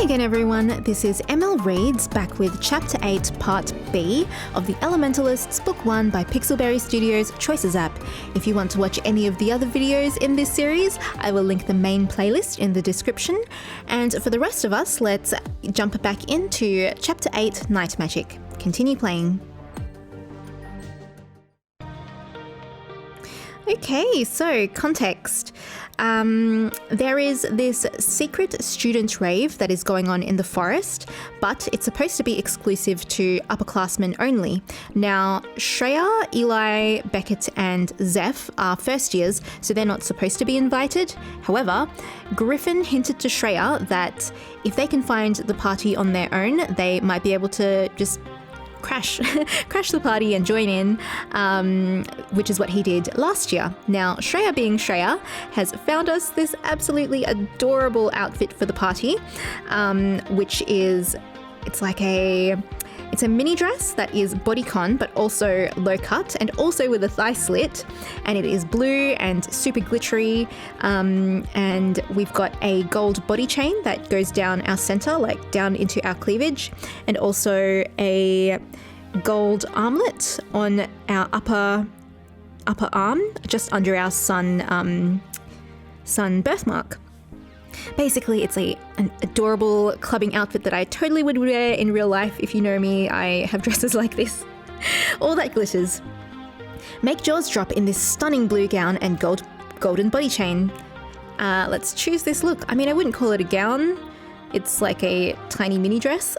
again, everyone. This is ML Reads, back with Chapter 8, Part B of the Elementalists Book 1 by Pixelberry Studios Choices app. If you want to watch any of the other videos in this series, I will link the main playlist in the description. And for the rest of us, let's jump back into Chapter 8, Night Magic. Continue playing. Okay, so context. There is this secret student rave that is going on in the forest, but it's supposed to be exclusive to upperclassmen only. Now, Shreya, Eli, Beckett, and Zeph are first years, so they're not supposed to be invited. However, Griffin hinted to Shreya that if they can find the party on their own, they might be able to just crash the party and join in, which is what he did last year. Now, Shreya being Shreya has found us this absolutely adorable outfit for the party, which is, it's a mini dress that is bodycon but also low cut and also with a thigh slit, and it is blue and super glittery, and we've got a gold body chain that goes down our center, like down into our cleavage, and also a gold armlet on our upper arm, just under our sun birthmark. Basically, it's an adorable clubbing outfit that I totally would wear in real life. If you know me, I have dresses like this. All that glitters. Make jaws drop in this stunning blue gown and golden body chain. Let's choose this look. I mean, I wouldn't call it a gown. It's like a tiny mini dress.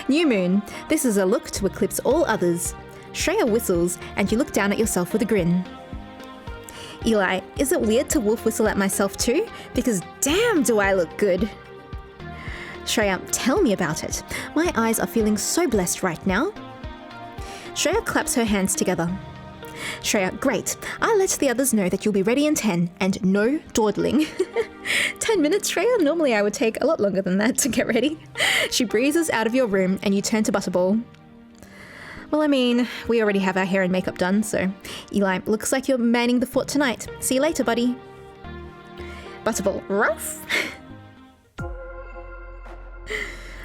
New moon. This is a look to eclipse all others. Shreya whistles, and you look down at yourself with a grin. Eli, is it weird to wolf whistle at myself too? Because damn do I look good. Shreya, tell me about it. My eyes are feeling so blessed right now. Shreya claps her hands together. Shreya, great. I'll let the others know that you'll be ready in 10 and no dawdling. 10 minutes, Shreya? Normally I would take a lot longer than that to get ready. She breezes out of your room and you turn to Butterball. Well, I mean, we already have our hair and makeup done, so Eli, looks like you're manning the fort tonight. See you later, buddy. Butterball, ruff.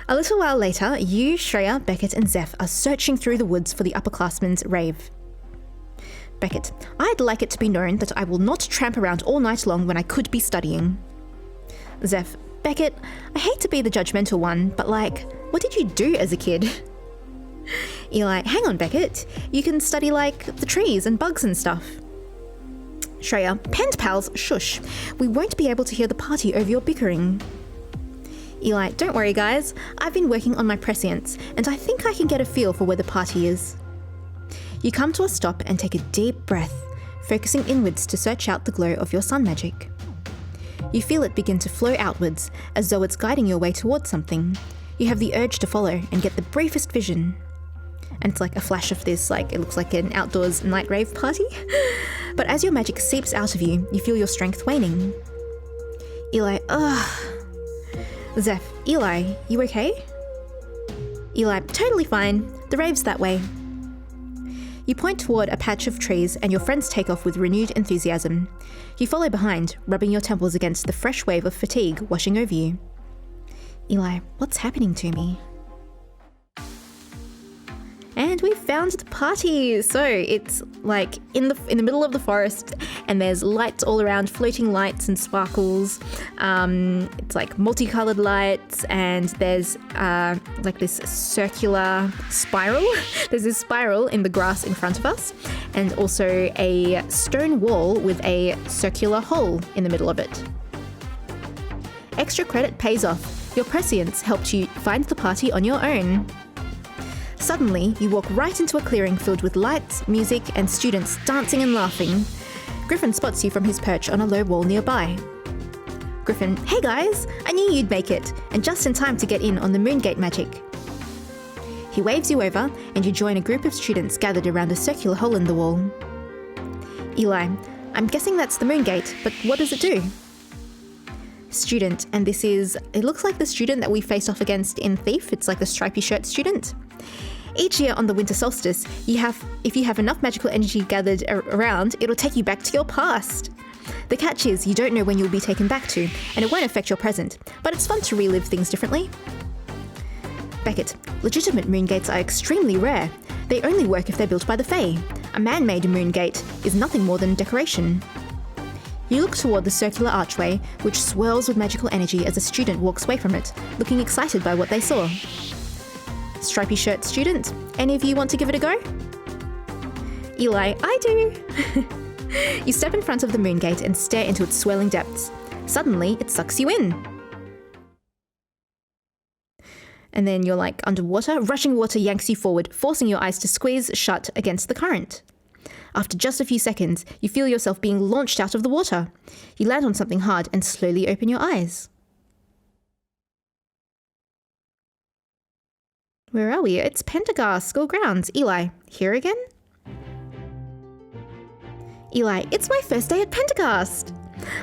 A little while later, you, Shreya, Beckett, and Zeph are searching through the woods for the upperclassmen's rave. Beckett, I'd like it to be known that I will not tramp around all night long when I could be studying. Zeph, Beckett, I hate to be the judgmental one, but what did you do as a kid? Eli, hang on, Beckett. You can study the trees and bugs and stuff. Shreya, pen pals, shush. We won't be able to hear the party over your bickering. Eli, don't worry, guys. I've been working on my prescience, and I think I can get a feel for where the party is. You come to a stop and take a deep breath, focusing inwards to search out the glow of your sun magic. You feel it begin to flow outwards, as though it's guiding your way towards something. You have the urge to follow and get the briefest vision. And it's like a flash of this, it looks like an outdoors night rave party. But as your magic seeps out of you, you feel your strength waning. Eli, ugh. Zeph, Eli, you okay? Eli, totally fine. The rave's that way. You point toward a patch of trees and your friends take off with renewed enthusiasm. You follow behind, rubbing your temples against the fresh wave of fatigue washing over you. Eli, what's happening to me? And we found the party. So it's in the middle of the forest, and there's lights all around, floating lights and sparkles. It's multicolored lights, and there's this circular spiral. There's this spiral in the grass in front of us, and also a stone wall with a circular hole in the middle of it. Extra credit pays off. Your prescience helped you find the party on your own. Suddenly, you walk right into a clearing filled with lights, music, and students dancing and laughing. Griffin spots you from his perch on a low wall nearby. Griffin, hey guys, I knew you'd make it, and just in time to get in on the Moongate magic. He waves you over, and you join a group of students gathered around a circular hole in the wall. Eli, I'm guessing that's the Moongate, but what does it do? Student, and it looks like the student that we faced off against in Thief. It's like the stripy shirt student. Each year on the winter solstice, if you have enough magical energy gathered around, it'll take you back to your past. The catch is you don't know when you'll be taken back to, and it won't affect your present, but it's fun to relive things differently. Beckett, legitimate moon gates are extremely rare. They only work if they're built by the Fae. A man-made moon gate is nothing more than decoration. You look toward the circular archway, which swirls with magical energy as a student walks away from it, looking excited by what they saw. Stripy shirt student, any of you want to give it a go? Eli, I do! You step in front of the moon gate and stare into its swirling depths. Suddenly, it sucks you in. And then you're like underwater. Rushing water yanks you forward, forcing your eyes to squeeze shut against the current. After just a few seconds, you feel yourself being launched out of the water. You land on something hard and slowly open your eyes. Where are we? It's Pendergast School grounds. Eli, here again? Eli, it's my first day at Pendergast.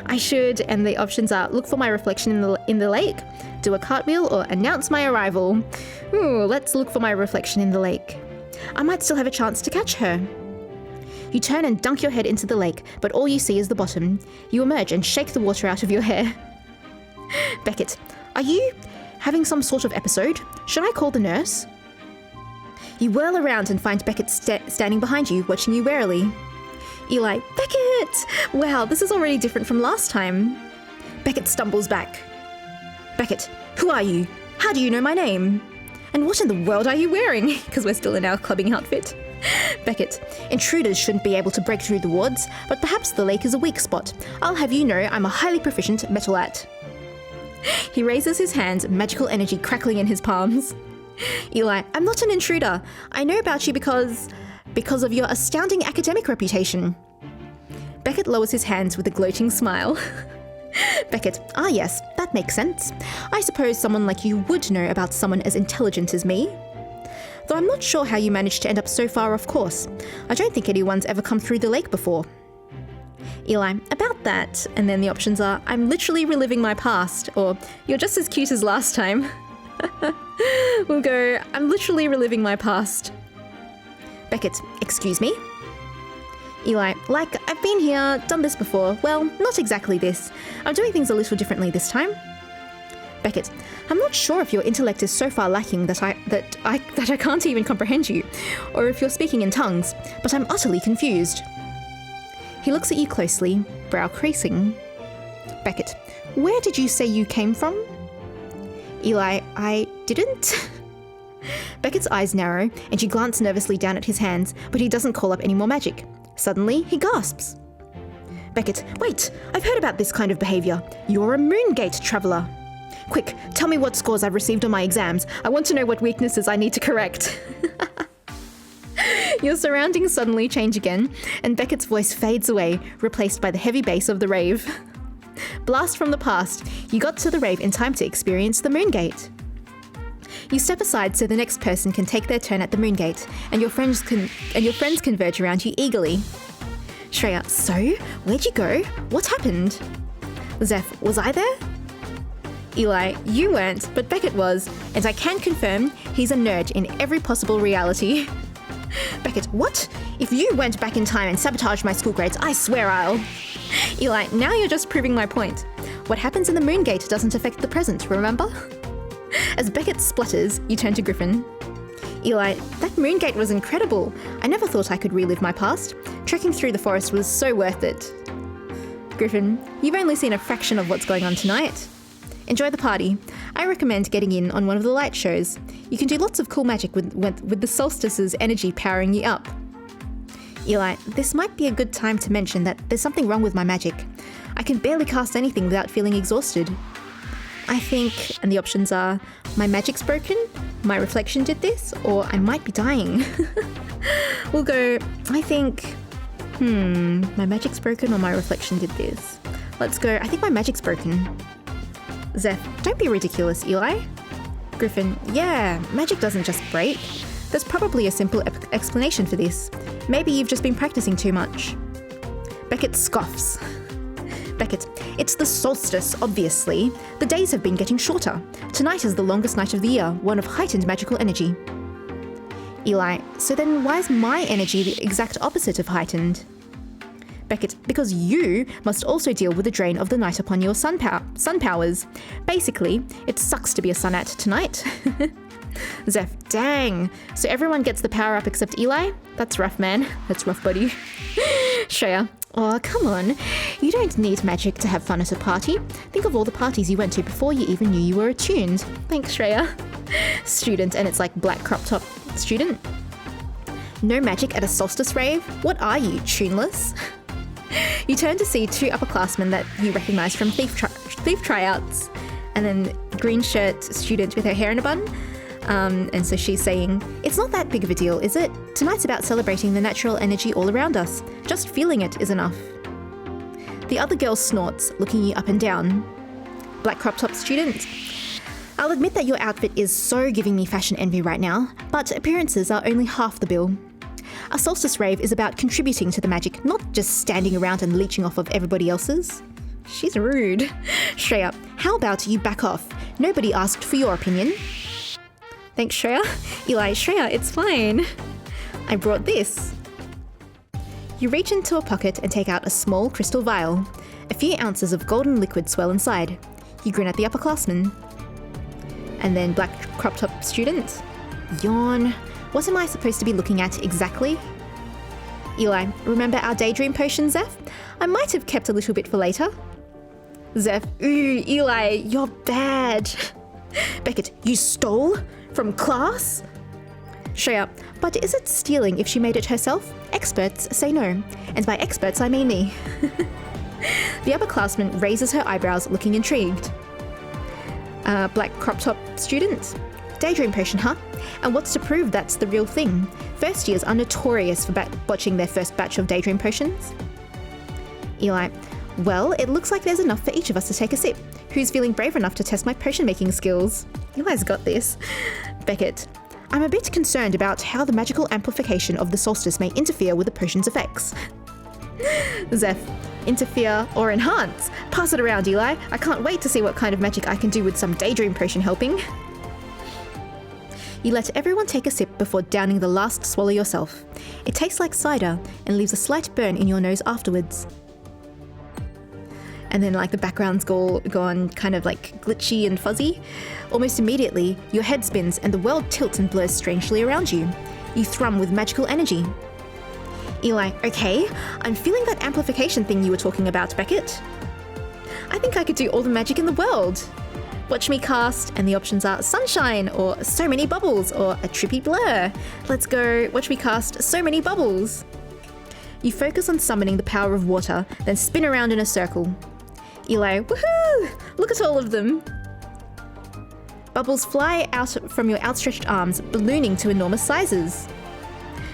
I should, and the options are look for my reflection in the lake, do a cartwheel, or announce my arrival. Ooh, let's look for my reflection in the lake. I might still have a chance to catch her. You turn and dunk your head into the lake, but all you see is the bottom. You emerge and shake the water out of your hair. Beckett, are you having some sort of episode? Should I call the nurse? You whirl around and find Beckett standing behind you, watching you warily. Eli, Beckett! Wow, this is already different from last time. Beckett stumbles back. Beckett, who are you? How do you know my name? And what in the world are you wearing? Because we're still in our clubbing outfit. Beckett, intruders shouldn't be able to break through the wards, but perhaps the lake is a weak spot. I'll have you know I'm a highly proficient metalat. He raises his hands, magical energy crackling in his palms. Eli, I'm not an intruder. I know about you because of your astounding academic reputation. Beckett lowers his hands with a gloating smile. Beckett, ah yes, that makes sense. I suppose someone like you would know about someone as intelligent as me. Though I'm not sure how you managed to end up so far off course. I don't think anyone's ever come through the lake before. Eli, about that, and then the options are, I'm literally reliving my past, or you're just as cute as last time. We'll go, I'm literally reliving my past. Beckett, excuse me? Eli, like, I've been here, done this before. Well, not exactly this. I'm doing things a little differently this time. Beckett, I'm not sure if your intellect is so far lacking that I can't even comprehend you, or if you're speaking in tongues, but I'm utterly confused. He looks at you closely, brow creasing. Beckett, where did you say you came from? Eli, I didn't. Beckett's eyes narrow, and you glance nervously down at his hands, but he doesn't call up any more magic. Suddenly, he gasps. Beckett, wait, I've heard about this kind of behaviour. You're a Moongate traveller. Quick, tell me what scores I've received on my exams. I want to know what weaknesses I need to correct. Your surroundings suddenly change again, and Beckett's voice fades away, replaced by the heavy bass of the rave. Blast from the past, you got to the rave in time to experience the Moongate. You step aside so the next person can take their turn at the Moongate, and your friends converge around you eagerly. Shreya, so, where'd you go? What happened? Zeph, was I there? Eli, you weren't, but Beckett was, and I can confirm he's a nerd in every possible reality. Beckett, what? If you went back in time and sabotaged my school grades, I swear I'll... Eli, now you're just proving my point. What happens in the Moongate doesn't affect the present, remember? As Beckett splutters, you turn to Griffin. Eli, that Moongate was incredible. I never thought I could relive my past. Trekking through the forest was so worth it. Griffin, you've only seen a fraction of what's going on tonight. Enjoy the party. I recommend getting in on one of the light shows. You can do lots of cool magic with the solstice's energy powering you up. Eli, this might be a good time to mention that there's something wrong with my magic. I can barely cast anything without feeling exhausted. I think, and the options are, my magic's broken, my reflection did this, or I might be dying. We'll go, I think, my magic's broken or my reflection did this. Let's go, I think my magic's broken. Zeph, don't be ridiculous, Eli. Griffin, yeah, magic doesn't just break. There's probably a simple explanation for this. Maybe you've just been practicing too much. Beckett scoffs. Beckett, it's the solstice, obviously. The days have been getting shorter. Tonight is the longest night of the year, one of heightened magical energy. Eli, so then why is my energy the exact opposite of heightened? Beckett, because you must also deal with the drain of the night upon your sun powers. Basically, it sucks to be a sunat tonight. Zeph, dang. So everyone gets the power up except Eli? That's rough, man. That's rough, buddy. Shreya, oh, come on. You don't need magic to have fun at a party. Think of all the parties you went to before you even knew you were attuned. Thanks, Shreya. Student, and it's like black crop top student. No magic at a solstice rave? What are you, tuneless? You turn to see two upperclassmen that you recognise from thief tryouts. And then green shirt student with her hair in a bun. And so she's saying, it's not that big of a deal, is it? Tonight's about celebrating the natural energy all around us. Just feeling it is enough. The other girl snorts, looking you up and down. Black crop top student. I'll admit that your outfit is so giving me fashion envy right now, but appearances are only half the bill. A solstice rave is about contributing to the magic, not just standing around and leeching off of everybody else's. She's rude. Shreya, how about you back off? Nobody asked for your opinion. Thanks, Shreya. Eli, Shreya, it's fine. I brought this. You reach into a pocket and take out a small crystal vial. A few ounces of golden liquid swell inside. You grin at the upperclassman. And then black crop top student. Yawn. What am I supposed to be looking at exactly? Eli, remember our daydream potion, Zeph? I might have kept a little bit for later. Zeph, ooh, Eli, you're bad. Beckett, you stole? From class? Shreya, but is it stealing if she made it herself? Experts say no. And by experts, I mean me. The upperclassman raises her eyebrows, looking intrigued. Black crop top student. Daydream potion, huh? And what's to prove that's the real thing? First years are notorious for botching their first batch of daydream potions. Eli, well, it looks like there's enough for each of us to take a sip. Who's feeling brave enough to test my potion making skills? Eli's got this. Beckett, I'm a bit concerned about how the magical amplification of the solstice may interfere with the potion's effects. Zeph, interfere or enhance? Pass it around, Eli. I can't wait to see what kind of magic I can do with some daydream potion helping. You let everyone take a sip before downing the last swallow yourself. It tastes like cider and leaves a slight burn in your nose afterwards. And then like the background's gone kind of like glitchy and fuzzy. Almost immediately, your head spins and the world tilts and blurs strangely around you. You thrum with magical energy. Eli, okay, I'm feeling that amplification thing you were talking about, Beckett. I think I could do all the magic in the world. Watch me cast, and the options are sunshine, or so many bubbles, or a trippy blur. Let's go, watch me cast so many bubbles. You focus on summoning the power of water, then spin around in a circle. Eli, woohoo! Look at all of them. Bubbles fly out from your outstretched arms, ballooning to enormous sizes.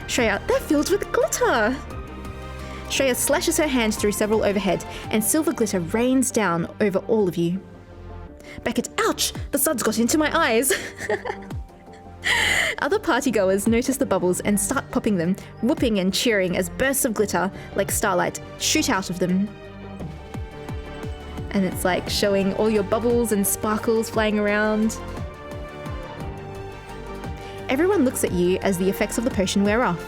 Shreya, they're filled with glitter! Shreya slashes her hand through several overhead, and silver glitter rains down over all of you. Beckett, ouch! The suds got into my eyes! Other partygoers notice the bubbles and start popping them, whooping and cheering as bursts of glitter, like starlight, shoot out of them. And it's like showing all your bubbles and sparkles flying around. Everyone looks at you as the effects of the potion wear off.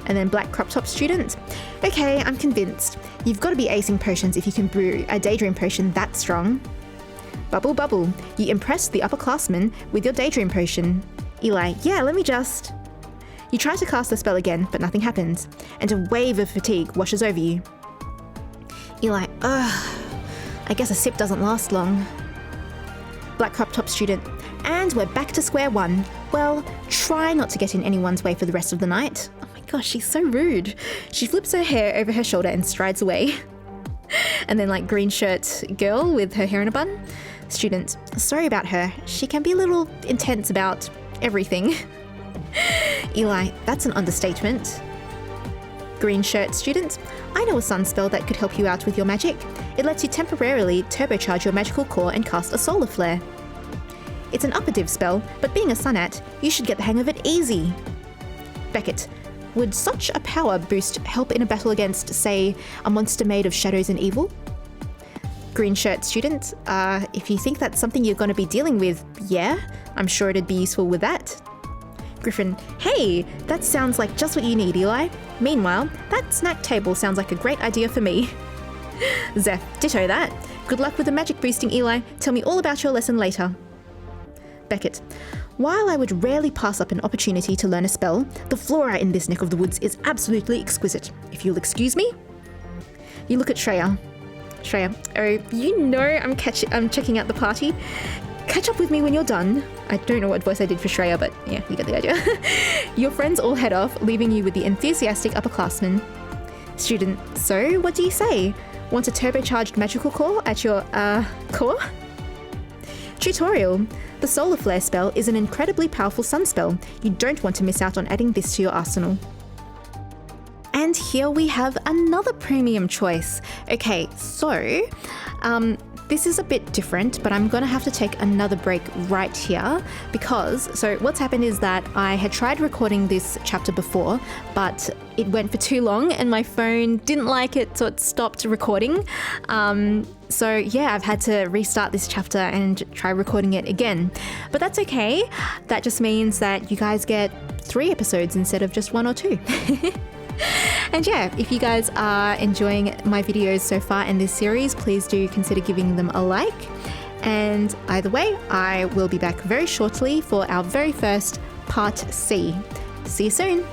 And then black crop top student. Okay, I'm convinced. You've got to be acing potions if you can brew a daydream potion that strong. Bubble, bubble. You impressed the upperclassmen with your daydream potion. Eli, yeah, let me just... You try to cast the spell again, but nothing happens, and a wave of fatigue washes over you. Eli, ugh, I guess a sip doesn't last long. Black crop top student. And we're back to square one. Well, try not to get in anyone's way for the rest of the night. Oh my gosh, she's so rude. She flips her hair over her shoulder and strides away. And then like green shirt girl with her hair in a bun. Student, sorry about her. She can be a little intense about everything. Eli, that's an understatement. Green shirt student, I know a sun spell that could help you out with your magic. It lets you temporarily turbocharge your magical core and cast a solar flare. It's an upper div spell, but being a sunat, you should get the hang of it easy. Beckett, would such a power boost help in a battle against, say, a monster made of shadows and evil? Green shirt student, if you think that's something you're going to be dealing with, yeah, I'm sure it'd be useful with that. Griffin, hey, that sounds like just what you need, Eli. Meanwhile, that snack table sounds like a great idea for me. Zeph, ditto that. Good luck with the magic boosting, Eli. Tell me all about your lesson later. Beckett, while I would rarely pass up an opportunity to learn a spell, the flora in this neck of the woods is absolutely exquisite. If you'll excuse me. You look at Shreya. Shreya, oh, you know I'm checking out the party. Catch up with me when you're done. I don't know what voice I did for Shreya, but yeah, you get the idea. Your friends all head off, leaving you with the enthusiastic upperclassmen. Student, so what do you say? Want a turbocharged magical core at your, core? Tutorial. The solar flare spell is an incredibly powerful sun spell. You don't want to miss out on adding this to your arsenal. And here we have another premium choice. Okay, so, this is a bit different, but I'm gonna have to take another break right here because, so what's happened is that I had tried recording this chapter before, but it went for too long and my phone didn't like it, so it stopped recording. So yeah, I've had to restart this chapter and try recording it again. But that's okay. That just means that you guys get 3 episodes instead of just 1 or 2. And yeah, if you guys are enjoying my videos so far in this series, please do consider giving them a like. And either way, I will be back very shortly for our very first Part C. See you soon.